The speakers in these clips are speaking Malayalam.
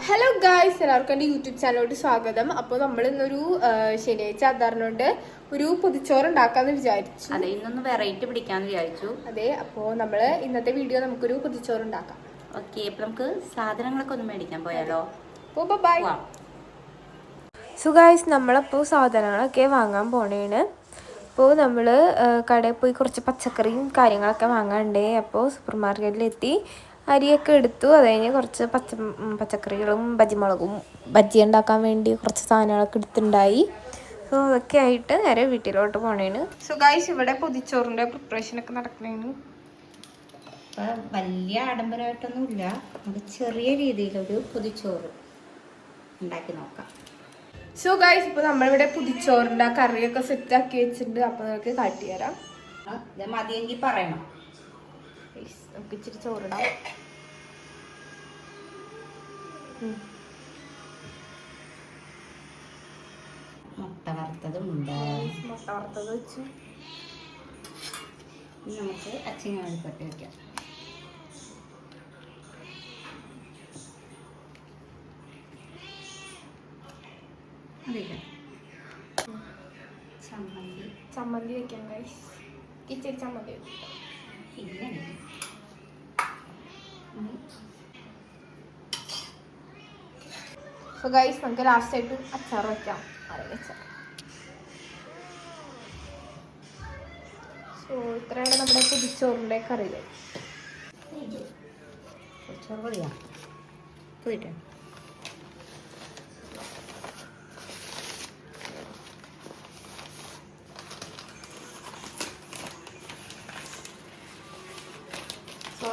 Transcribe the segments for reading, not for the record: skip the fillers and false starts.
ഹലോ ഗായ്സ്, എല്ലാവർക്കും എൻ്റെ യൂട്യൂബ് ചാനലിലോട്ട് സ്വാഗതം. അപ്പോൾ നമ്മൾ ഇന്നൊരു ശനിയാഴ്ച ആധാറിനോണ്ട് ഒരു പൊതിച്ചോറ് ഉണ്ടാക്കാന്ന് വിചാരിച്ചു. അതെ, ഇന്നൊന്ന് വെറൈറ്റി പിടിക്കാന്ന് വിചാരിച്ചു. അതെ, അപ്പോൾ നമ്മൾ ഇന്നത്തെ വീഡിയോ നമുക്കൊരു പൊതിച്ചോറ് ഉണ്ടാക്കാം. ഓക്കെ, അപ്പൊ നമുക്ക് സാധനങ്ങളൊക്കെ ഒന്ന് മേടിക്കാൻ പോയാലോ? അപ്പോൾ ബൈ. സോ ഗായ്സ്, നമ്മളപ്പോൾ സാധനങ്ങളൊക്കെ വാങ്ങാൻ പോണേണ്. അപ്പോൾ നമ്മൾ കടയിൽ പോയി കുറച്ച് പച്ചക്കറിയും കാര്യങ്ങളൊക്കെ വാങ്ങാണ്ടേ. അപ്പോൾ സൂപ്പർ മാർക്കറ്റിലെത്തി അരിയൊക്കെ എടുത്തു. അത് കഴിഞ്ഞ് കുറച്ച് പച്ചക്കറികളും ബജിമുളകും ബജ്ജി ഉണ്ടാക്കാൻ വേണ്ടി കുറച്ച് സാധനങ്ങളൊക്കെ എടുത്തിട്ടുണ്ടായി. സോ അതൊക്കെ ആയിട്ട് നേരെ വീട്ടിലോട്ട് പോണേന്. സോ ഗായ്സ്, ഇവിടെ പൊതിച്ചോറിൻ്റെ പ്രിപ്പറേഷനൊക്കെ നടക്കണേന്. അപ്പം വലിയ ആഡംബരമായിട്ടൊന്നുമില്ല, നമുക്ക് ചെറിയ രീതിയിലൊരു പൊതിച്ചോറ് ഉണ്ടാക്കി നോക്കാം. സോ ഗായ്സ്, ഇപ്പോൾ നമ്മളിവിടെ പൊതിച്ചോറിൻ്റെ കറിയൊക്കെ സെറ്റാക്കി വെച്ചിട്ടുണ്ട്. അപ്പോൾ നമുക്ക് കാട്ടിത്തരാം. ഇത് മതിയെങ്കിൽ പറയണം. നമുക്ക് ഇച്ചിരി ചോറിടാം. മുട്ട വറുത്തതുണ്ട്. മുട്ട വറുത്തത് വെച്ചു. നമുക്ക് അച്ചിങ്ങാടിപ്പട്ടി വയ്ക്കാം. ചമ്മന്തി വെക്കാം ഗൈസ്. ഇച്ചിരി ചമ്മന്തി ഇല്ല. സോ ഗൈസ്, നമുക്ക് ലാസ്റ്റ് ആയിട്ട് അച്ചാർ വെക്കാം. സോ ഇത്രയാണ് നമ്മുടെ പൊതിച്ചോറിൻ്റെ കറികൾ. പൊതിച്ചോറ് പൊടിയാ പോയിട്ട്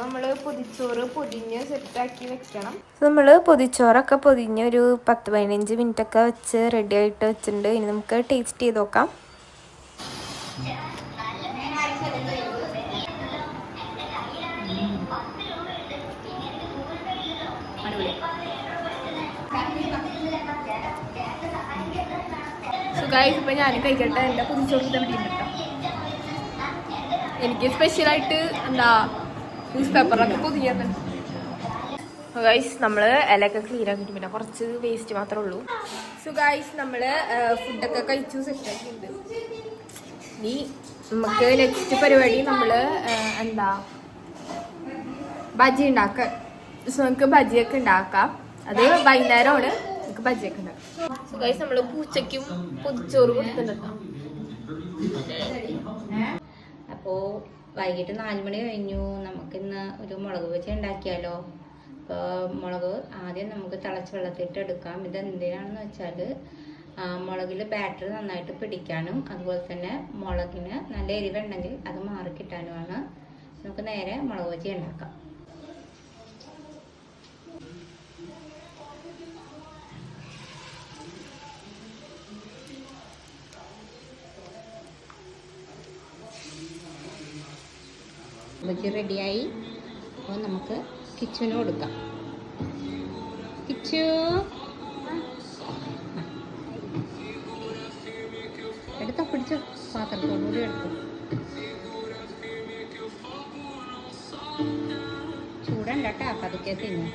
നമ്മൾ പൊതിച്ചോറ് പൊതിഞ്ഞ് സെറ്റാക്കി വെക്കണം. നമ്മൾ പൊതിച്ചോറൊക്കെ പൊതിഞ്ഞ് ഒരു 10-15 മിനിറ്റ് ഒക്കെ വെച്ച് റെഡി ആയിട്ട് വെച്ചിട്ടുണ്ട്. ഇനി നമുക്ക് ടേസ്റ്റ് ചെയ്ത് നോക്കാം. സോ ഗൈസ്, ഇപ്പം ഞാൻ കഴിക്കട്ടെ. എൻ്റെ പൊതിച്ചോറ് ഇവിടെ എനിക്ക് സ്പെഷ്യലായിട്ട് എന്താ ന്യൂസ് പേപ്പറിലൊക്കെ പൊതിഞ്ഞത്. ഗൈസ്, നമ്മൾ ഇലയൊക്കെ ക്ലീൻ ആക്കിയിട്ട് പിന്നെ കുറച്ച് വേസ്റ്റ് മാത്രമേ ഉള്ളൂ. സോ ഗൈസ്, നമ്മൾ ഫുഡൊക്കെ കഴിച്ചു സെറ്റാക്കിയിട്ടുണ്ട്. ഇനി നമുക്ക് നെക്സ്റ്റ് പരിപാടി നമ്മൾ എന്താ ബജി ഉണ്ടാക്കുക. സോ നമുക്ക് ബജിയൊക്കെ ഉണ്ടാക്കാം. അത് വൈകുന്നേരമാണ് നമുക്ക് ബജിയൊക്കെ ഉണ്ടാക്കാം. സോ ഗൈസ്, നമ്മൾ പൂച്ചയ്ക്കും പൊതിച്ചോറ് കൊടുത്തിട്ടുണ്ട്. അപ്പോൾ വൈകിട്ട് 4 മണി കഴിഞ്ഞു. നമുക്കിന്ന് ഒരു മുളക് ബജി ഉണ്ടാക്കിയാലോ? അപ്പോൾ മുളക് ആദ്യം നമുക്ക് തിളച്ച വെള്ളത്തിട്ട് എടുക്കാം. ഇത് എന്തിനാണെന്ന് വെച്ചാൽ മുളകിൽ ബാറ്റർ നന്നായിട്ട് പിടിക്കാനും അതുപോലെ തന്നെ മുളകിന് നല്ല എരിവുണ്ടെങ്കിൽ അത് മാറിക്കിട്ടാനുമാണ്. നമുക്ക് നേരെ മുളക് ബജി ഉണ്ടാക്കാം. ബജി റെഡിയായി. അപ്പോൾ നമുക്ക് കിച്ചുവിന് കൊടുക്കാം. കിച്ചു എടുത്തോ, പിടിച്ചോ, പാത്രത്തോടുകൂടി എടുത്തു. ചൂടണ്ട കേട്ടോ, പതുക്കെ തിന്നു.